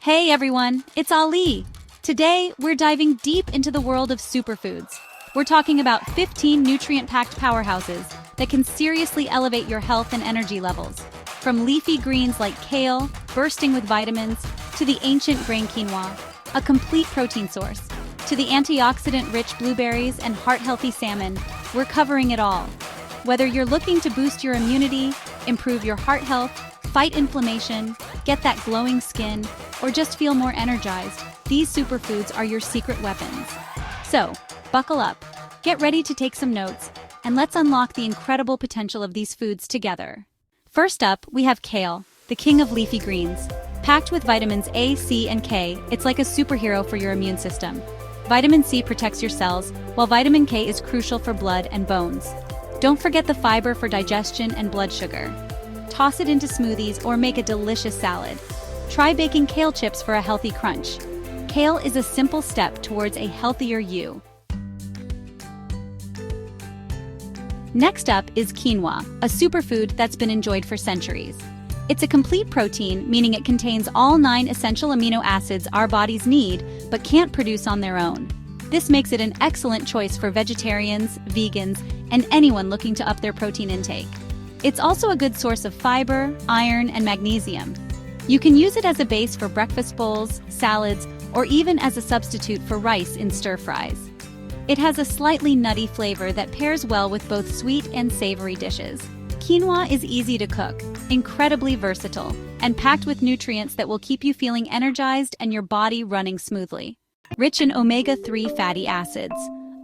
Hey everyone, it's Ali. Today, we're diving deep into the world of superfoods. We're talking about 15 nutrient-packed powerhouses that can seriously elevate your health and energy levels. From leafy greens like kale, bursting with vitamins, to the ancient grain quinoa, a complete protein source, to the antioxidant-rich blueberries and heart-healthy salmon, we're covering it all. Whether you're looking to boost your immunity, improve your heart health, fight inflammation, get that glowing skin, or just feel more energized, these superfoods are your secret weapons. So, buckle up, get ready to take some notes, and let's unlock the incredible potential of these foods together. First up, we have kale, the king of leafy greens. Packed with vitamins A, C, and K, it's like a superhero for your immune system. Vitamin C protects your cells, while vitamin K is crucial for blood and bones. Don't forget the fiber for digestion and blood sugar. Toss it into smoothies or make a delicious salad. Try baking kale chips for a healthy crunch. Kale is a simple step towards a healthier you. Next up is quinoa, a superfood that's been enjoyed for centuries. It's a complete protein, meaning it contains all 9 essential amino acids our bodies need but can't produce on their own. This makes it an excellent choice for vegetarians, vegans, and anyone looking to up their protein intake. It's also a good source of fiber, iron, and magnesium. You can use it as a base for breakfast bowls, salads, or even as a substitute for rice in stir-fries. It has a slightly nutty flavor that pairs well with both sweet and savory dishes. Quinoa is easy to cook, incredibly versatile, and packed with nutrients that will keep you feeling energized and your body running smoothly. Rich in omega-3 fatty acids.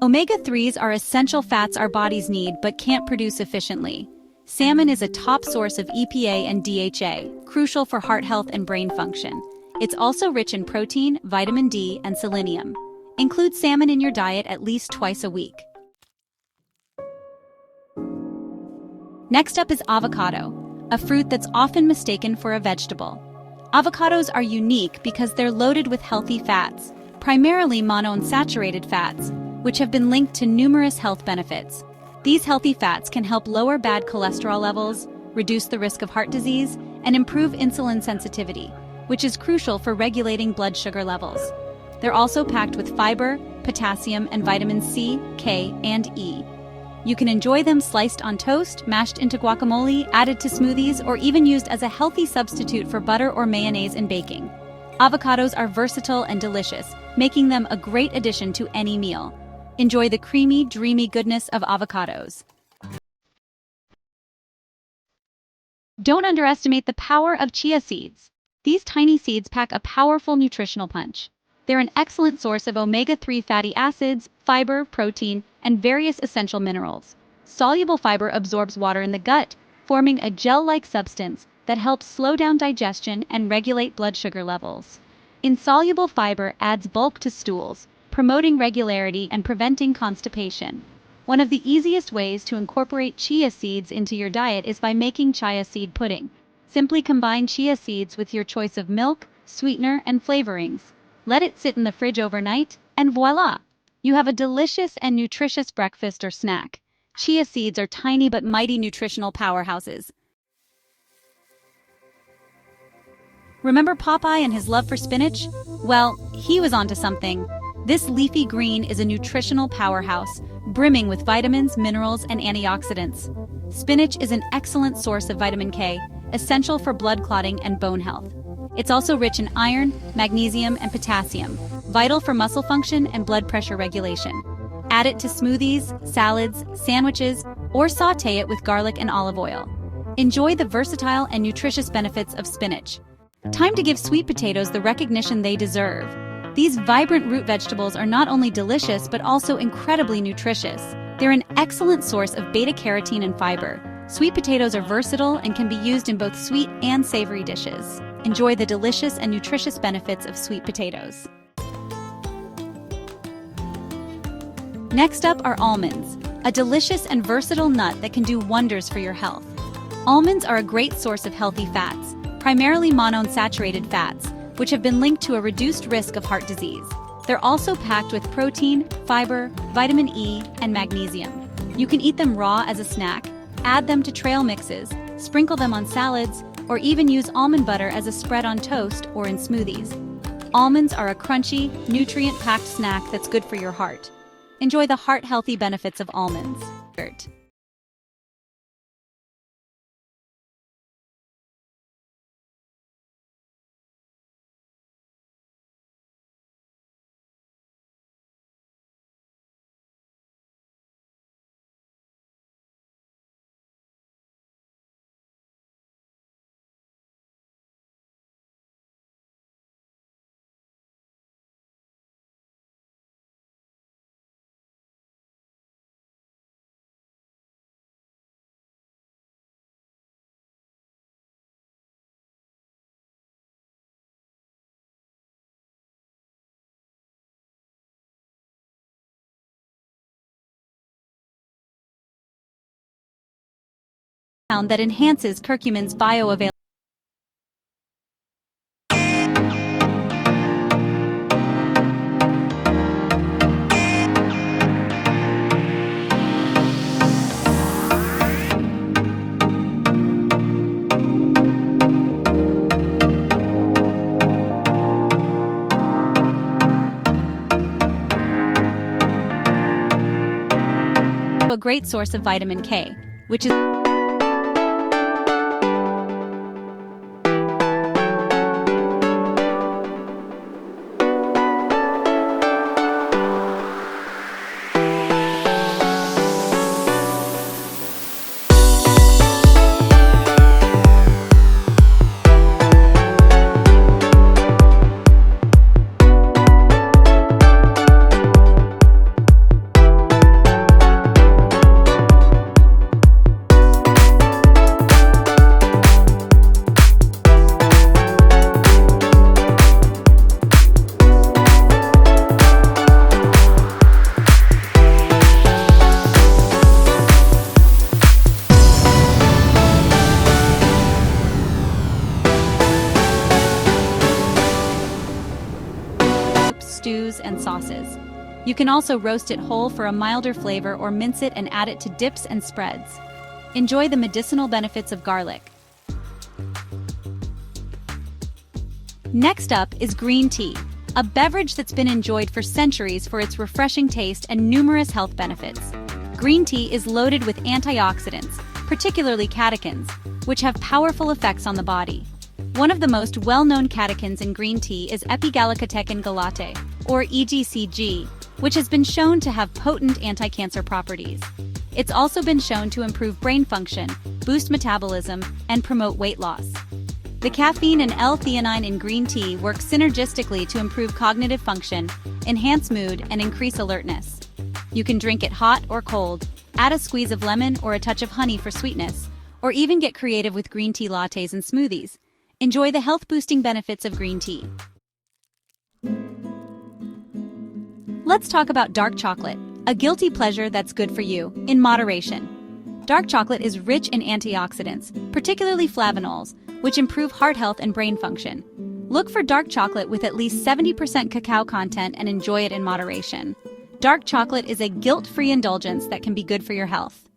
Omega-3s are essential fats our bodies need but can't produce efficiently. Salmon is a top source of EPA and DHA, crucial for heart health and brain function. It's also rich in protein, vitamin D, and selenium. Include salmon in your diet at least twice a week. Next up is avocado, a fruit that's often mistaken for a vegetable. Avocados are unique because they're loaded with healthy fats, primarily monounsaturated fats, which have been linked to numerous health benefits. These healthy fats can help lower bad cholesterol levels, reduce the risk of heart disease, and improve insulin sensitivity, which is crucial for regulating blood sugar levels. They're also packed with fiber, potassium, and vitamins C, K, and E. You can enjoy them sliced on toast, mashed into guacamole, added to smoothies, or even used as a healthy substitute for butter or mayonnaise in baking. Avocados are versatile and delicious, making them a great addition to any meal. Enjoy the creamy, dreamy goodness of avocados. Don't underestimate the power of chia seeds. These tiny seeds pack a powerful nutritional punch. They're an excellent source of omega-3 fatty acids, fiber, protein, and various essential minerals. Soluble fiber absorbs water in the gut, forming a gel-like substance that helps slow down digestion and regulate blood sugar levels. Insoluble fiber adds bulk to stools, promoting regularity and preventing constipation. One of the easiest ways to incorporate chia seeds into your diet is by making chia seed pudding. Simply combine chia seeds with your choice of milk, sweetener, and flavorings. Let it sit in the fridge overnight, and voila! You have a delicious and nutritious breakfast or snack. Chia seeds are tiny but mighty nutritional powerhouses. Remember Popeye and his love for spinach? Well, he was onto something. This leafy green is a nutritional powerhouse, brimming with vitamins, minerals, and antioxidants. Spinach is an excellent source of vitamin K, essential for blood clotting and bone health. It's also rich in iron, magnesium, and potassium, vital for muscle function and blood pressure regulation. Add it to smoothies, salads, sandwiches, or sauté it with garlic and olive oil. Enjoy the versatile and nutritious benefits of spinach. Time to give sweet potatoes the recognition they deserve. These vibrant root vegetables are not only delicious but also incredibly nutritious. They're an excellent source of beta-carotene and fiber. Sweet potatoes are versatile and can be used in both sweet and savory dishes. Enjoy the delicious and nutritious benefits of sweet potatoes. Next up are almonds, a delicious and versatile nut that can do wonders for your health. Almonds are a great source of healthy fats, primarily monounsaturated fats, which have been linked to a reduced risk of heart disease. They're also packed with protein, fiber, vitamin E, and magnesium. You can eat them raw as a snack, add them to trail mixes, sprinkle them on salads, or even use almond butter as a spread on toast or in smoothies. Almonds are a crunchy, nutrient-packed snack that's good for your heart. Enjoy the heart-healthy benefits of almonds. That enhances curcumin's bioavailability. A great source of vitamin K, which is stews, and sauces. You can also roast it whole for a milder flavor or mince it and add it to dips and spreads. Enjoy the medicinal benefits of garlic. Next up is green tea, a beverage that's been enjoyed for centuries for its refreshing taste and numerous health benefits. Green tea is loaded with antioxidants, particularly catechins, which have powerful effects on the body. One of the most well-known catechins in green tea is epigallocatechin gallate, or EGCG, which has been shown to have potent anti-cancer properties. It's also been shown to improve brain function, boost metabolism, and promote weight loss. The caffeine and L-theanine in green tea work synergistically to improve cognitive function, enhance mood, and increase alertness. You can drink it hot or cold, add a squeeze of lemon or a touch of honey for sweetness, or even get creative with green tea lattes and smoothies. Enjoy the health-boosting benefits of green tea. Let's talk about dark chocolate, a guilty pleasure that's good for you, in moderation. Dark chocolate is rich in antioxidants, particularly flavonols, which improve heart health and brain function. Look for dark chocolate with at least 70% cacao content and enjoy it in moderation. Dark chocolate is a guilt-free indulgence that can be good for your health.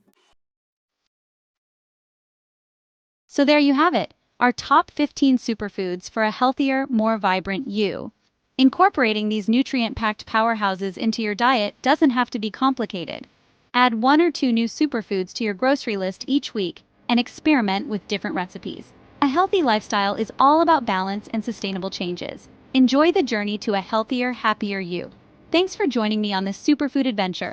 So there you have it, our top 15 superfoods for a healthier, more vibrant you. Incorporating these nutrient-packed powerhouses into your diet doesn't have to be complicated. Add 1 or 2 new superfoods to your grocery list each week and experiment with different recipes. A healthy lifestyle is all about balance and sustainable changes. Enjoy the journey to a healthier, happier you. Thanks for joining me on this superfood adventure.